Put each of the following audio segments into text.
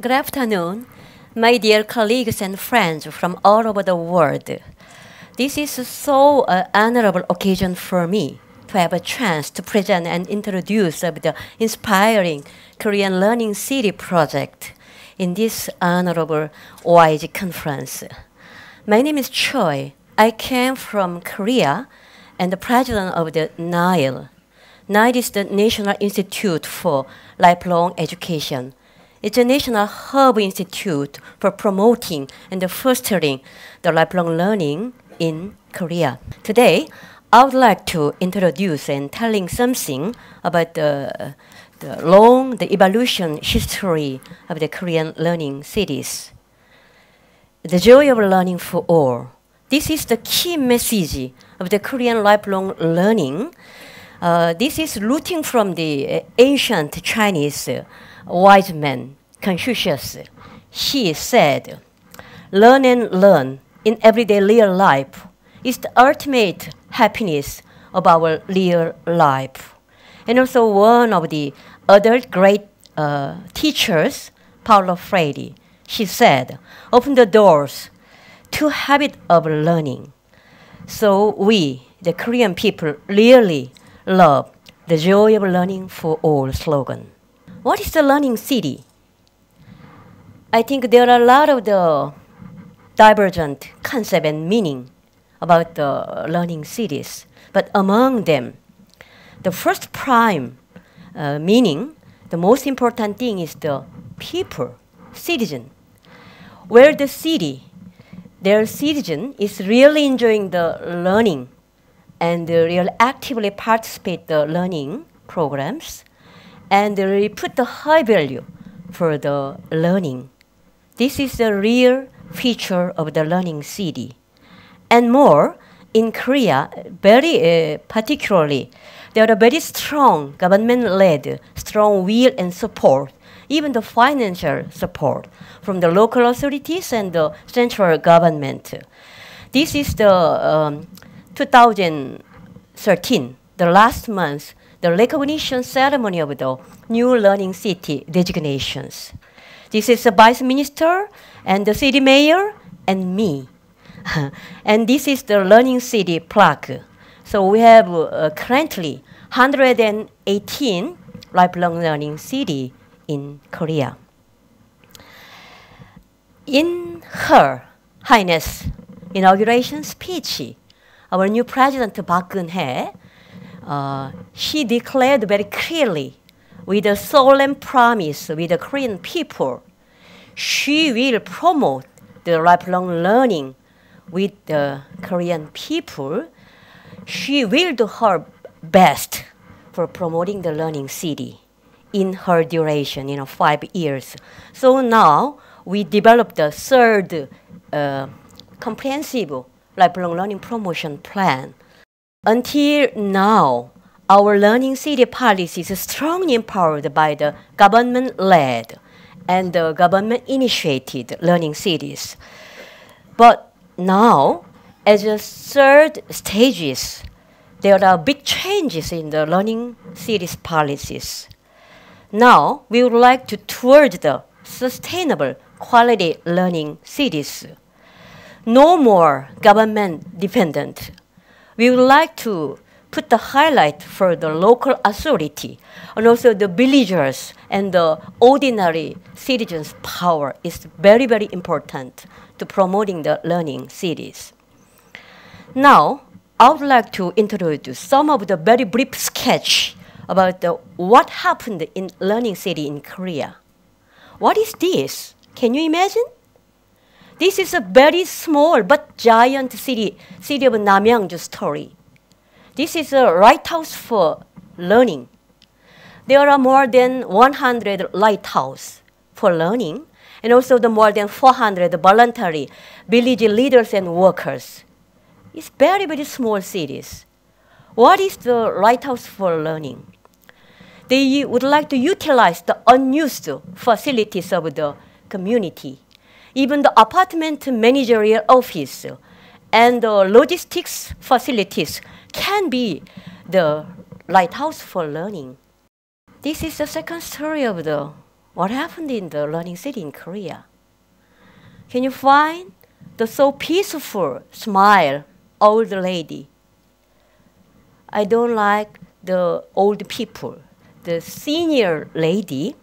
Good afternoon, my dear colleagues and friends from all over the world. This is so honorable occasion for me to have a chance to present and introduce the inspiring Korean Learning City project in this honorable OIG conference. My name is Choi. I came from Korea and the president of the NILE. NILE is the National Institute for Lifelong Education. It's a national hub institute for promoting and fostering the lifelong learning in Korea. Today, I would like to introduce and telling something about the evolution history of the Korean learning cities. The joy of learning for all. This is the key message of the Korean lifelong learning. This is rooting from the ancient Chinese wise man, Confucius. He said, "Learn and learn in everyday real life is the ultimate happiness of our real life." And also one of the other great teachers, Paulo Freire, she said, "Open the doors to habit of learning." So we, the Korean people, really love the joy of learning for all slogan. What is the learning city? I think there are a lot of the divergent concept and meaning about the learning cities. But among them, the first prime meaning, the most important thing is the people, citizen. Where the city, their citizen is really enjoying the learning and really actively participate the learning programs and really put the high value for the learning. This is the real feature of the learning city. And more, in Korea, very particularly, there are very strong government-led, strong will and support, even the financial support from the local authorities and the central government. This is the 2013, the last month, the recognition ceremony of the new learning city designations. This is the vice minister and the city mayor and me. And this is the learning city plaque. So we have currently 118 lifelong learning city in Korea. In her Highness inauguration speech, our new president Park Geun-hye, she declared very clearly, with a solemn promise with the Korean people, she will promote the lifelong learning with the Korean people. She will do her best for promoting the learning city in her duration, 5 years. So now we developed the third comprehensive lifelong learning promotion plan. Until now, our learning city policy is strongly empowered by the government-led and the government-initiated learning cities. But now, as a third stages, there are big changes in the learning cities policies. Now, we would like to towards the sustainable quality learning cities. No more government-dependent. We would like to put the highlight for the local authority and also the villagers and the ordinary citizens' power is very, very important to promoting the learning cities. Now, I would like to introduce some of the very brief sketch about what happened in learning city in Korea. What is this? Can you imagine? This is a very small but giant city of Namyangju story. This is a lighthouse for learning. There are more than 100 lighthouses for learning, and also the more than 400 voluntary village leaders and workers. It's very, very small cities. What is the lighthouse for learning? They would like to utilize the unused facilities of the community. Even the apartment managerial office and the logistics facilities can be the lighthouse for learning. This is the second story of the what happened in the learning city in Korea? Can you find the so peaceful smile old lady? I don't like the old people. The senior lady,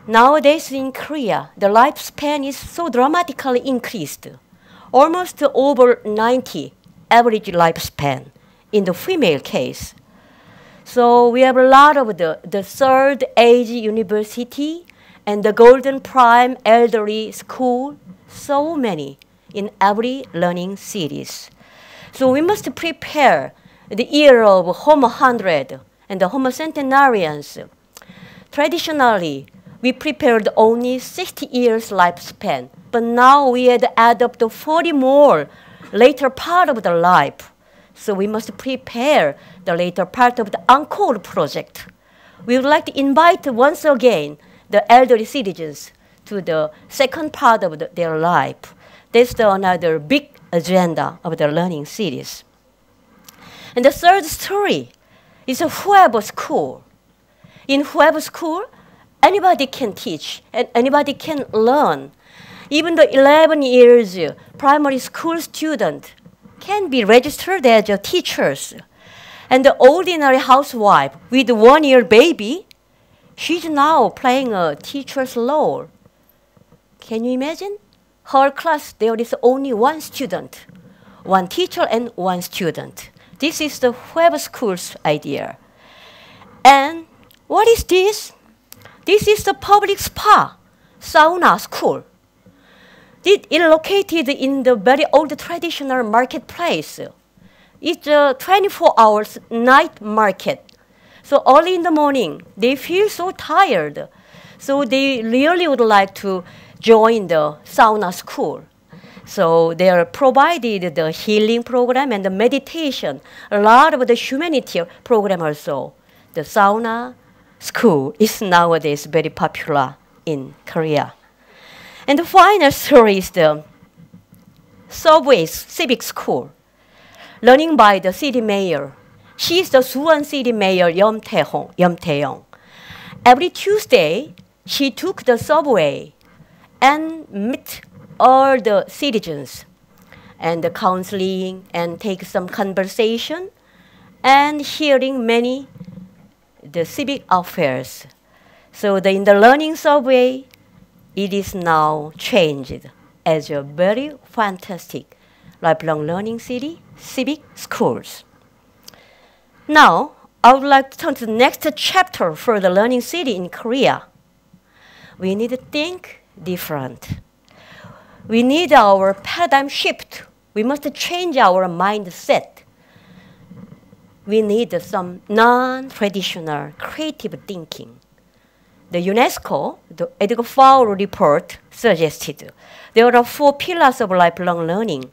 nowadays in Korea, the lifespan is so dramatically increased, almost over 90 average lifespan in the female case. So we have a lot of the third age university and the golden prime elderly school, so many in every learning cities. So we must prepare the year of Homo 100 and the Homo centenarians. Traditionally, we prepared only 60 years lifespan, but now we had add up to 40 more later part of the life. So we must prepare the later part of the Encore project. We would like to invite once again the elderly citizens to the second part of their life. That's another big agenda of the learning series. And the third story is a whoever school. In whoever school, anybody can teach and anybody can learn. Even the 11 years primary school student can be registered as teachers. And the ordinary housewife with 1 year baby, she's now playing a teacher's role. Can you imagine? Her class, there is only one student, one teacher and one student. This is the whoever school's idea. And what is this? This is the public spa, sauna school. It is located in the very old traditional marketplace. It's a 24 hours night market. So early in the morning, they feel so tired. So they really would like to join the sauna school. So they are provided the healing program and the meditation, a lot of the humanity program also. The sauna school is nowadays very popular in Korea. And the final story is the Subway Civic School, learning by the city mayor. She is the Suwon city mayor, Yeom Tae-young. Every Tuesday, she took the subway and met all the citizens and the counseling and take some conversation and hearing many the civic affairs. So in the learning subway, it is now changed as a very fantastic lifelong learning city, civic schools. Now, I would like to turn to the next chapter for the learning city in Korea. We need to think different. We need our paradigm shift. We must change our mindset. We need some non-traditional creative thinking. The UNESCO, the educator report suggested there are 4 pillars of lifelong learning.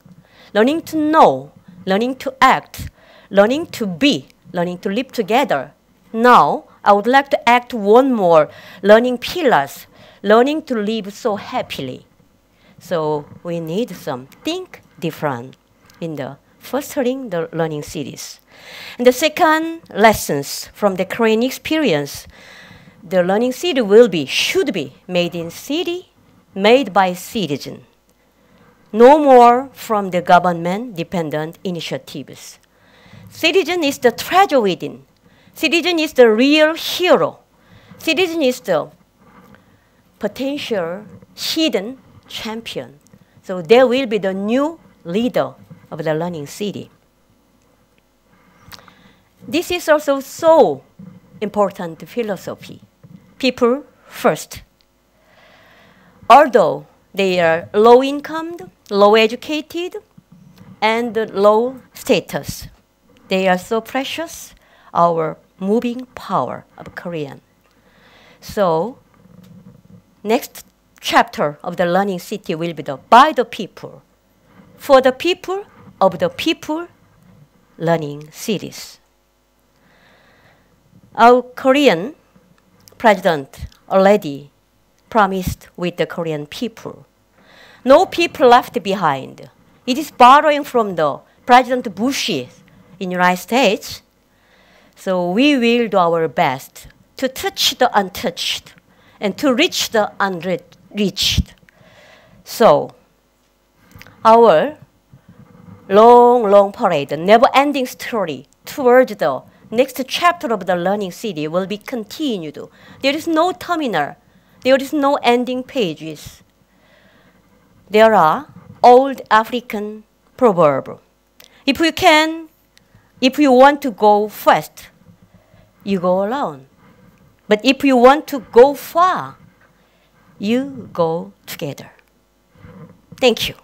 Learning to know, learning to act, learning to be, learning to live together. Now, I would like to add one more learning pillars, learning to live so happily. So we need some think different in the fostering the learning series. And the second lessons from the Korean experience, the learning city should be made in city, made by citizen. No more from the government-dependent initiatives. Citizen is the treasure within. Citizen is the real hero. Citizen is the potential hidden champion. So there will be the new leader of the learning city. This is also so important philosophy. People first. Although they are low income, low educated, and low status, they are so precious, our moving power of Korean. So next chapter of the learning city will be the by the people, for the people, of the people learning cities. Our Korean president already promised with the Korean people. No people left behind. It is borrowing from the President Bush in the United States. So we will do our best to touch the untouched and to reach the unreached. So, our long, long parade, never-ending story towards the next chapter of the learning city will be continued. There is no terminal. There is no ending pages. There are old African proverbs. If you want to go fast, you go alone. But if you want to go far, you go together. Thank you.